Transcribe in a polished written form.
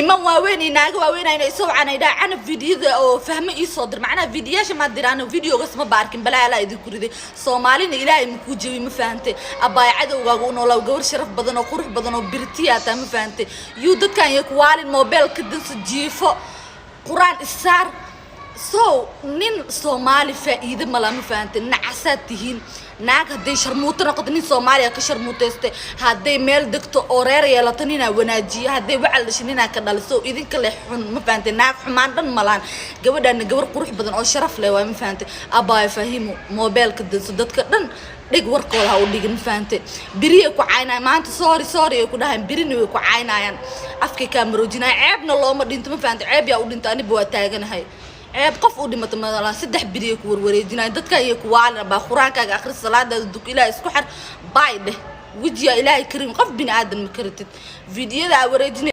ما واوين ناقة واوين أنا يسوي أنا فيديو أو فهم يصدر معنا فيديوش ما أدري أنا فيديو قسمه باركن بلا لا يذكر ذي صومالي نلاقي مكوجي مفهمته أباي عدو وقونا لو جور شرف بدنا وقروح بدنا وبرتيات مفهمته يودد كان يكوال الموبايل كدن سجيفه قرآن السار نين صومالي فائدة ملا مفهمته نعساتهين naag haday sharmuuto noqoto nin Soomaaliya ka sharmuuteyste haday meel degto oreeriya la tanina wanaajiyo haday wacal dhashinina ka dhaliso idinka le xun ma fahanteen naag xumaan dhan malaan gabadhan gabar qurux badan oo sharaf leh waa ma fahanteen abaa fahimu mobilka dadka dhan dhig warkooda ha u dhigin ma fahanteen biriye ku caynaa maanta sorry ku dhahan birina way ku caynayaan afka kaamarojina ceebna looma dhinto ma fahanteen ceeb yaa u dhinta aniba waa taaganahay عيب قف ودي متمرلا سدح بريك وروريدنا دتك يكوال با قرانك اخر الصلاه دك الى اسكو حر بايده وجه الهي كريم قف بني ادم كرتت فيديو دا وريدنا